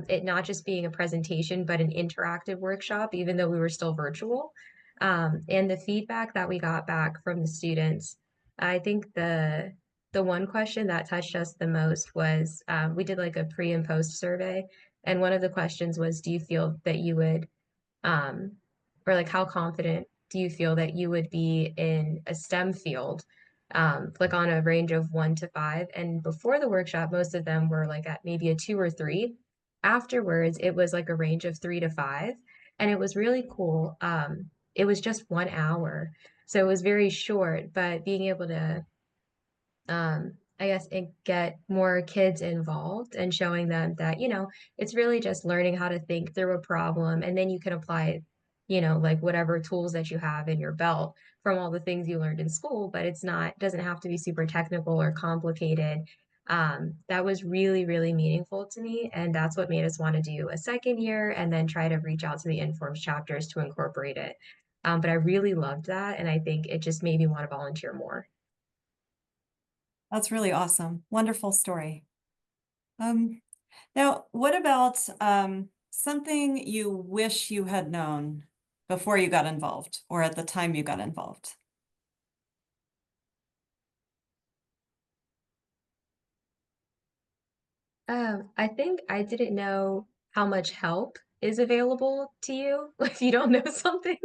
it not just being a presentation, but an interactive workshop, even though we were still virtual. And the feedback that we got back from the students, I think the one question that touched us the most was we did like a pre and post survey. And one of the questions was, do you feel that you would, or like how confident do you feel that you would be in a STEM field click on a range of 1 to 5. And before the workshop, most of them were like at maybe a 2 or 3. Afterwards, it was like a range of 3 to 5. And it was really cool. It was just 1 hour. So it was very short, but being able to I guess get more kids involved and showing them that, it's really just learning how to think through a problem and then you can apply, like whatever tools that you have in your belt from all the things you learned in school, but doesn't have to be super technical or complicated. That was really, really meaningful to me. And that's what made us want to do a second year and then try to reach out to the Informs chapters to incorporate it. But I really loved that. And I think it just made me want to volunteer more. That's really awesome. Wonderful story. Now, what about something you wish you had known before you got involved or at the time you got involved? I think I didn't know how much help is available to you if you don't know something.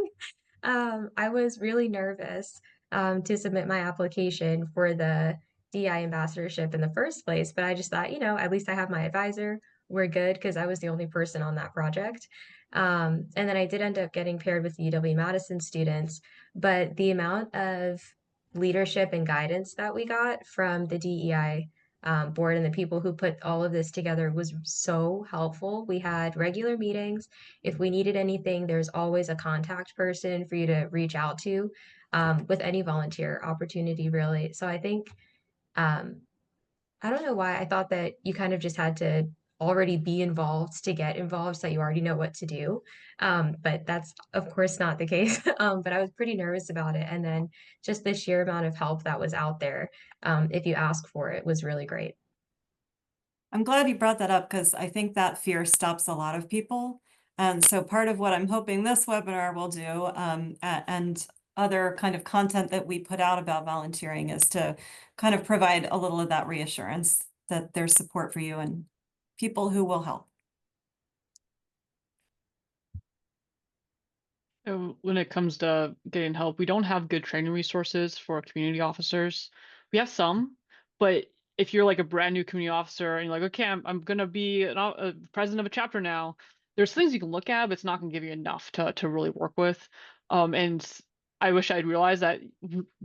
I was really nervous to submit my application for the DI ambassadorship in the first place, but I just thought, at least I have my advisor. We're good because I was the only person on that project. And then I did end up getting paired with the UW-Madison students, but the amount of leadership and guidance that we got from the DEI board and the people who put all of this together was so helpful. We had regular meetings. If we needed anything, there's always a contact person for you to reach out to with any volunteer opportunity, really. So I think, I don't know why I thought that you kind of just had to already be involved to get involved so that you already know what to do. But that's, of course, not the case. But I was pretty nervous about it. And then just the sheer amount of help that was out there, if you ask for it, was really great. I'm glad you brought that up because I think that fear stops a lot of people. And so part of what I'm hoping this webinar will do and other kind of content that we put out about volunteering is to kind of provide a little of that reassurance that there's support for you and people who will help. So when it comes to getting help, we don't have good training resources for community officers. We have some, but if you're like a brand new community officer and you're like, okay, I'm gonna be a president of a chapter now, there's things you can look at, but it's not gonna give you enough to really work with. And I wish I'd realized that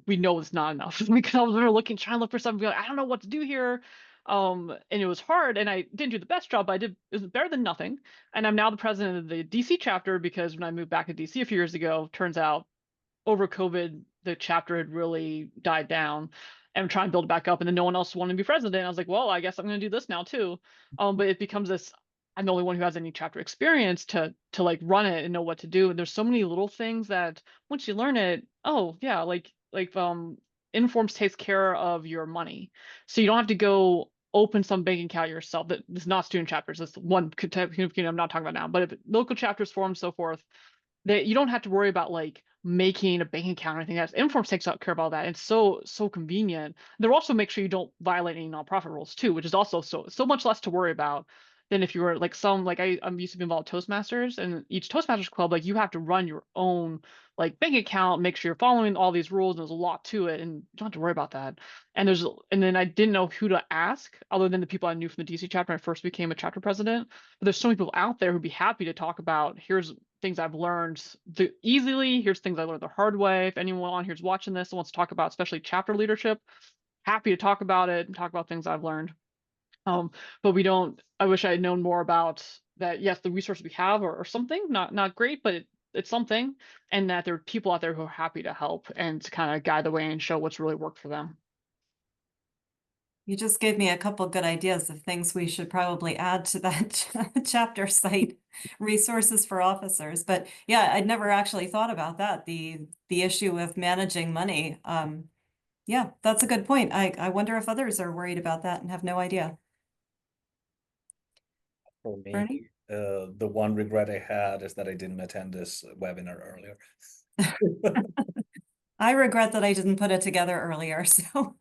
we know it's not enough because I was trying to look for something, like, I don't know what to do here. And it was hard and I didn't do the best job, but it was better than nothing. And I'm now the president of the DC chapter because when I moved back to DC a few years ago, turns out over COVID, the chapter had really died down and I'm trying to build it back up. And then no one else wanted to be president. I was like, well, I guess I'm going to do this now too. But it becomes this, I'm the only one who has any chapter experience to like run it and know what to do. And there's so many little things that once you learn it, oh yeah, Informs takes care of your money. So you don't have to go open some bank account yourself. That is not student chapters. That's one type of I'm not talking about now, but if local chapters, forums, so forth, that you don't have to worry about like making a bank account or anything else. Informs takes care of all that. It's so convenient. They'll also make sure you don't violate any nonprofit rules too, which is also so much less to worry about than if you were like I'm used to be involved in Toastmasters, and each Toastmasters club, like you have to run your own like bank account, make sure you're following all these rules, and there's a lot to it, and you don't have to worry about that. And then I didn't know who to ask other than the people I knew from the DC chapter when I first became a chapter president. But there's so many people out there who'd be happy to talk about here's things I've learned easily, here's things I learned the hard way. If anyone on here's watching this and wants to talk about especially chapter leadership, happy to talk about it and talk about things I've learned. But we don't, I wish I had known more about that. Yes, the resources we have are something, not great, but it's something, and that there are people out there who are happy to help and to kind of guide the way and show what's really worked for them. You just gave me a couple good ideas of things we should probably add to that chapter site, resources for officers. But yeah, I'd never actually thought about that, the issue with managing money. Yeah, that's a good point. I wonder if others are worried about that and have no idea. For me, Bernie? the one regret I had is that I didn't attend this webinar earlier. I regret that I didn't put it together earlier, so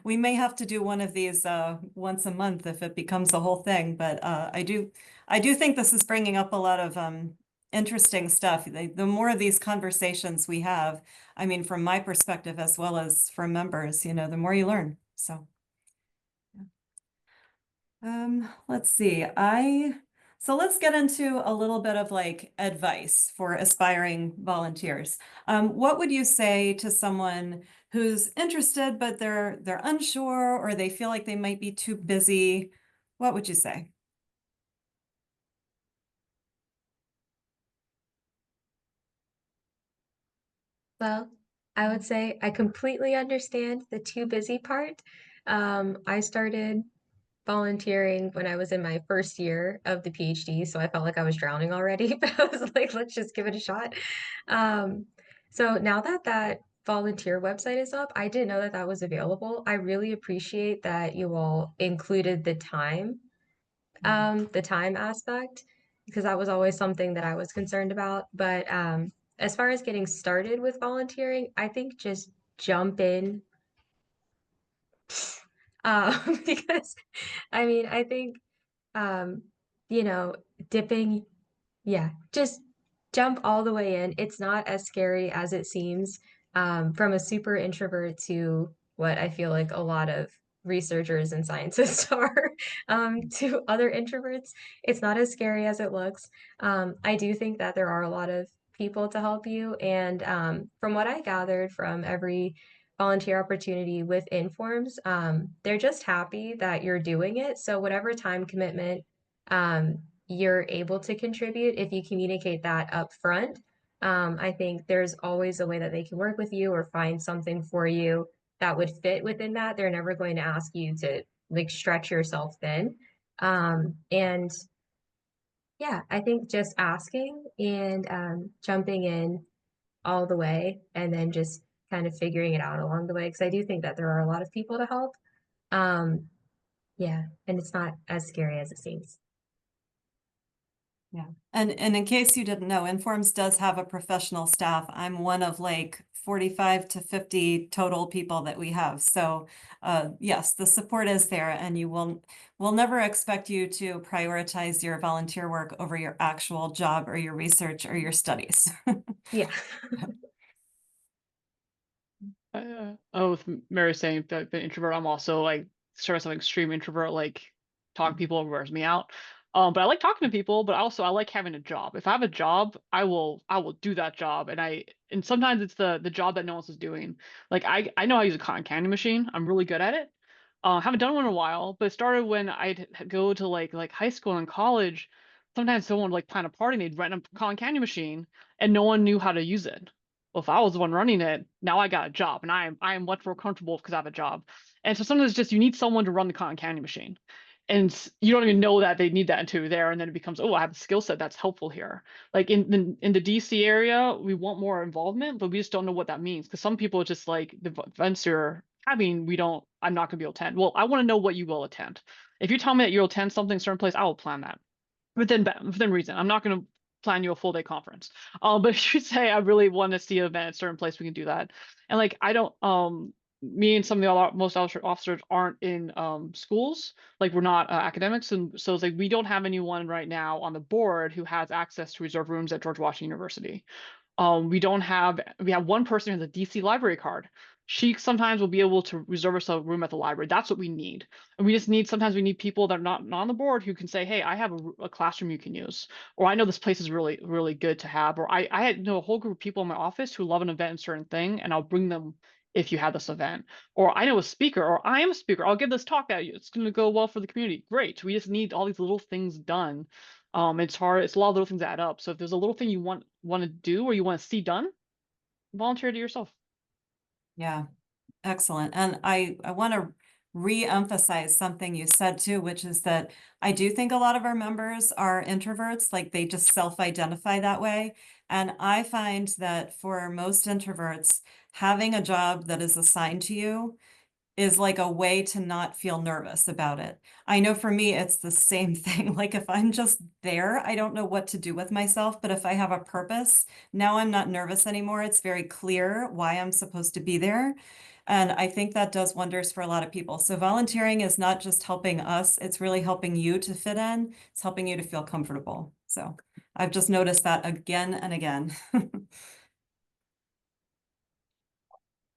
we may have to do one of these once a month if it becomes a whole thing. But I do think this is bringing up a lot of interesting stuff. The more of these conversations we have, I mean, from my perspective as well as from members, you know, the more you learn. So, let's see. So let's get into a little bit of like advice for aspiring volunteers. What would you say to someone who's interested, but they're unsure or they feel like they might be too busy? What would you say? Well, I would say I completely understand the too busy part. I started volunteering when I was in my first year of the PhD, so I felt like I was drowning already, but I was like, let's just give it a shot. Um, so now that that volunteer website is up, I didn't know that that was available. I really appreciate that you all included the time aspect, because that was always something that I was concerned about. But as far as getting started with volunteering, I think just jump in. Because I mean, I think um, you know, dipping, yeah, just jump all the way in. It's not as scary as it seems. From a super introvert to what I feel like a lot of researchers and scientists are, to other introverts, it's not as scary as it looks. I do think that there are a lot of people to help you, and from what I gathered from every volunteer opportunity with Informs, they're just happy that you're doing it. So whatever time commitment um, you're able to contribute, if you communicate that up front, I think there's always a way that they can work with you or find something for you that would fit within that. They're never going to ask you to like stretch yourself thin. And yeah, I think just asking and jumping in all the way and then just kind of figuring it out along the way. Because I do think that there are a lot of people to help. Um, yeah, and it's not as scary as it seems. Yeah. And in case you didn't know, Informs does have a professional staff. I'm one of like 45 to 50 total people that we have. So yes, the support is there, and we'll never expect you to prioritize your volunteer work over your actual job or your research or your studies. Yeah. With Mary saying that the introvert, I'm also like sort of an extreme introvert, like talking to people wears me out. But I like talking to people, but also I like having a job. If I have a job, I will do that job. And sometimes it's the job that no one else is doing. Like I know how to use a cotton candy machine. I'm really good at it. Haven't done one in a while, but it started when I'd go to like high school and college. Sometimes someone would like plan a party and they'd rent a cotton candy machine and no one knew how to use it. Well, if I was the one running it, now I got a job, and I am much more comfortable because I have a job. And so sometimes it's just you need someone to run the cotton candy machine, and you don't even know that they need that until you're there, and then it becomes, oh, I have a skill set that's helpful here. Like in the DC area, we want more involvement, but we just don't know what that means because some people just like the events you're having, we don't. I'm not going to be able to attend. Well, I want to know what you will attend. If you tell me that you'll attend something certain place, I will plan that within reason. I'm not going to plan you a full day conference. But if you say I really want to see an event at a certain place, we can do that. And like I don't me and some of the other most officers aren't in schools, like we're not academics, and so it's like we don't have anyone right now on the board who has access to reserve rooms at George Washington University. We have one person who has a DC library card. She sometimes will be able to reserve us a room at the library. That's what we need. And we just need, sometimes we need people that are not on the board who can say, hey, I have a classroom you can use. Or I know this place is really, really good to have. Or I know a whole group of people in my office who love an event and certain thing, and I'll bring them if you have this event. Or I know a speaker, or I am a speaker. I'll give this talk that it's going to go well for the community. Great. We just need all these little things done. It's hard. It's a lot of little things that add up. So if there's a little thing you want to do or you want to see done, volunteer to yourself. Yeah, excellent. And I want to re-emphasize something you said too, which is that I do think a lot of our members are introverts, like they just self-identify that way. And I find that for most introverts, having a job that is assigned to you is like a way to not feel nervous about it. I know for me, it's the same thing. Like if I'm just there, I don't know what to do with myself, but if I have a purpose, now I'm not nervous anymore. It's very clear why I'm supposed to be there. And I think that does wonders for a lot of people. So volunteering is not just helping us, it's really helping you to fit in. It's helping you to feel comfortable. So I've just noticed that again and again.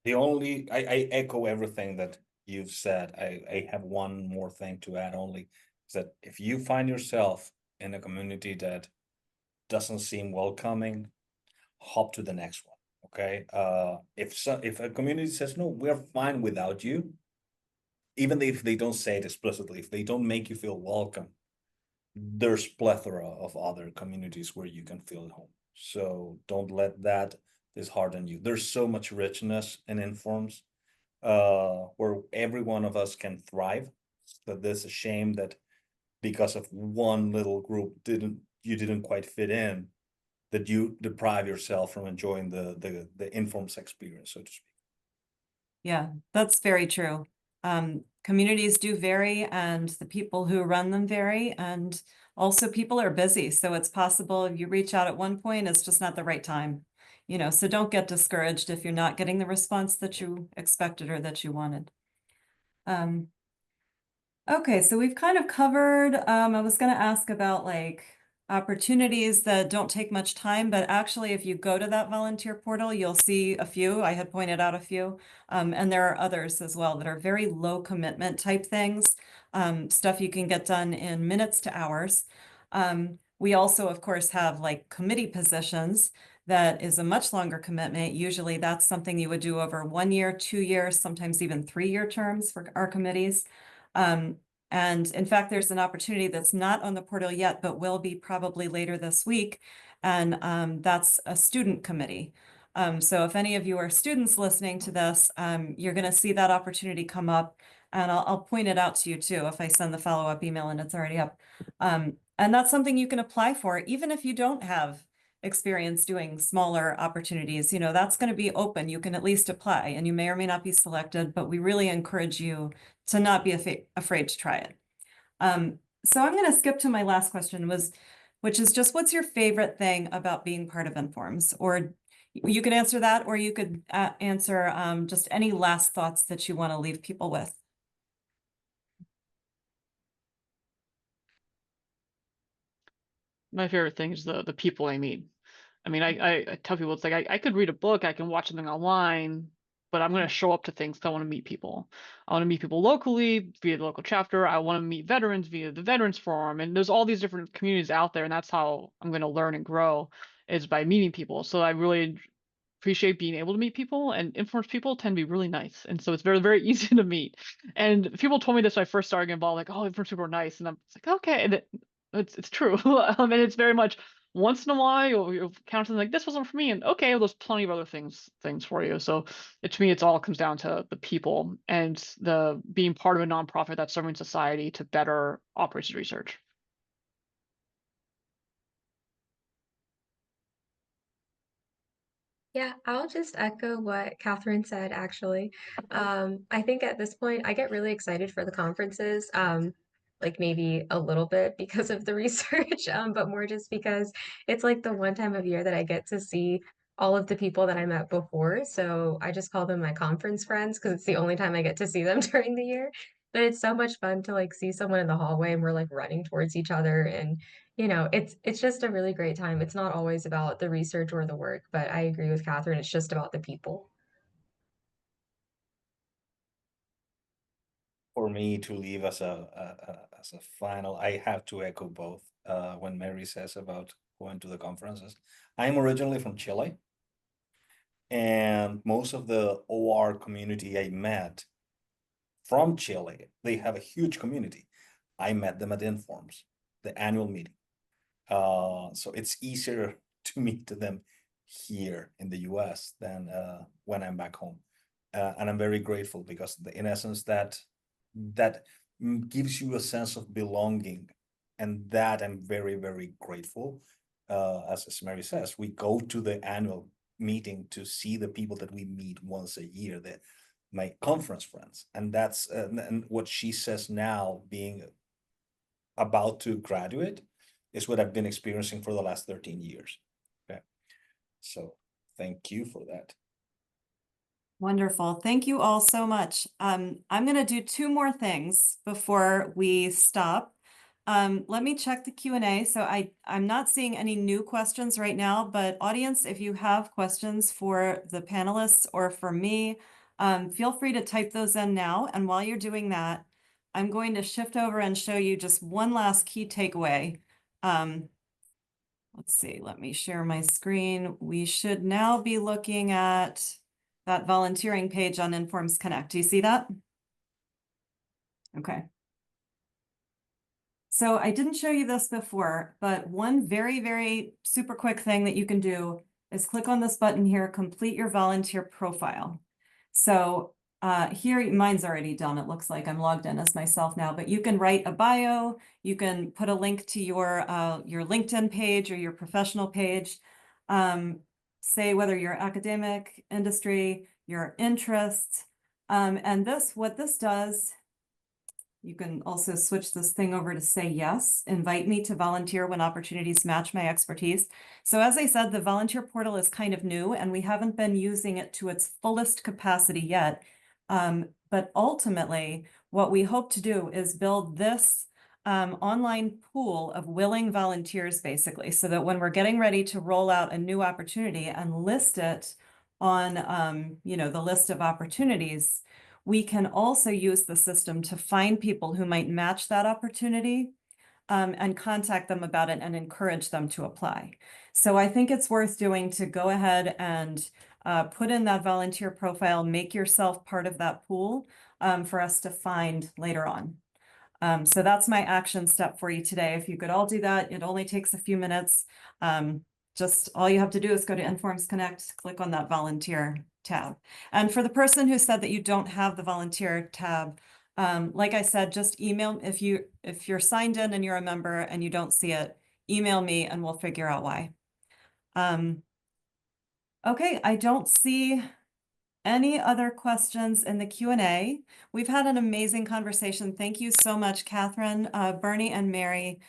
I echo everything that you've said. I have one more thing to add only, is that if you find yourself in a community that doesn't seem welcoming, hop to the next one, okay? If a community says, no, we're fine without you, even if they don't say it explicitly, if they don't make you feel welcome, there's plethora of other communities where you can feel at home. So don't let that dishearten you. There's so much richness in informs, where every one of us can thrive. But there's a shame that because of one little group you didn't quite fit in, that you deprive yourself from enjoying the informs experience, so to speak. Yeah, that's very true. Communities do vary and the people who run them vary, and also people are busy. So it's possible if you reach out at one point, it's just not the right time. So don't get discouraged if you're not getting the response that you expected or that you wanted. Okay, so we've kind of covered, I was gonna ask about like opportunities that don't take much time, but actually if you go to that volunteer portal, you'll see a few. I had pointed out a few, and there are others as well that are very low commitment type things, stuff you can get done in minutes to hours. We also, of course, have like committee positions. That is a much longer commitment. Usually that's something you would do over 1 year, 2 years, sometimes even 3-year terms for our committees. And in fact, there's an opportunity that's not on the portal yet, but will be probably later this week. And that's a student committee. So if any of you are students listening to this, you're going to see that opportunity come up. And I'll point it out to you too if I send the follow-up email and it's already up. And that's something you can apply for, even if you don't have experience doing smaller opportunities. That's going to be open. You can at least apply, and you may or may not be selected, but we really encourage you to not be afraid to try it. So I'm going to skip to my last question, which is just, what's your favorite thing about being part of Informs? Or you could answer that, or you could answer just any last thoughts that you want to leave people with. My favorite thing is the people I meet. I mean, I tell people, it's like I could read a book, I can watch something online, but I'm going to show up to things because I want to meet people. I want to meet people locally via the local chapter. I want to meet veterans via the Veterans Forum. And there's all these different communities out there. And that's how I'm going to learn and grow, is by meeting people. So I really appreciate being able to meet people, and Informs people tend to be really nice. And so it's very, very easy to meet. And people told me this when I first started getting involved, like, oh, Informs people are nice. And I'm like, okay. And it's true. And it's very much, once in a while you'll count something like, this wasn't for me, and okay, well, there's plenty of other things for you. So to me, it's all comes down to the people and the being part of a nonprofit that's serving society to better operations research. Yeah, I'll just echo what Catherine said, actually. I think at this point, I get really excited for the conferences, like maybe a little bit because of the research, but more just because it's like the one time of year that I get to see all of the people that I met before. So I just call them my conference friends because it's the only time I get to see them during the year. But it's so much fun to like see someone in the hallway and we're like running towards each other, and it's just a really great time. It's not always about the research or the work, but I agree with Catherine. It's just about the people. For me to leave as a final, I have to echo both when Mary says about going to the conferences. I'm originally from Chile, and most of the OR community I met from Chile, they have a huge community. I met them at Informs, the annual meeting. So it's easier to meet them here in the US than when I'm back home. And I'm very grateful because in essence that gives you a sense of belonging, and that I'm very, very grateful. As Mary says, we go to the annual meeting to see the people that we meet once a year, my conference friends, and that's and what she says now, being about to graduate, is what I've been experiencing for the last 13 years. Okay, so thank you for that. Wonderful. Thank you all so much. I'm going to do 2 more things before we stop. Let me check the Q&A. So I'm not seeing any new questions right now, but audience, if you have questions for the panelists or for me, feel free to type those in now. And while you're doing that, I'm going to shift over and show you just one last key takeaway. Let's see, let me share my screen. We should now be looking at that volunteering page on Informs Connect. Do you see that? Okay. So I didn't show you this before, but one very, very super quick thing that you can do is click on this button here, complete your volunteer profile. So here, mine's already done. It looks like I'm logged in as myself now, but you can write a bio. You can put a link to your LinkedIn page or your professional page. Say whether you're academic, industry, your interests. And what this does, you can also switch this thing over to say yes, invite me to volunteer when opportunities match my expertise. So as I said, the volunteer portal is kind of new and we haven't been using it to its fullest capacity yet. But ultimately, what we hope to do is build this online pool of willing volunteers, basically, so that when we're getting ready to roll out a new opportunity and list it on the list of opportunities, we can also use the system to find people who might match that opportunity and contact them about it and encourage them to apply. So I think it's worth doing to go ahead and put in that volunteer profile, make yourself part of that pool for us to find later on. So that's my action step for you today. If you could all do that, it only takes a few minutes. Just all you have to do is go to Informs Connect, click on that volunteer tab. And for the person who said that you don't have the volunteer tab, like I said, just email, if you're signed in and you're a member and you don't see it, email me and we'll figure out why. Okay, I don't see any other questions in the Q&A. We've had an amazing conversation. Thank you so much, Catherine, Bernie, and Mary.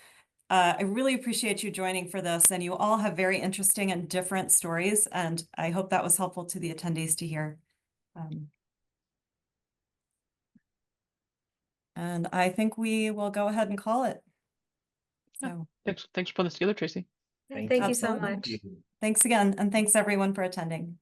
I really appreciate you joining for this, and you all have very interesting and different stories, and I hope that was helpful to the attendees to hear. And I think we will go ahead and call it. So Thanks for putting this together, Tracy. Thank you so Absolutely. much. Thanks again, and thanks everyone for attending.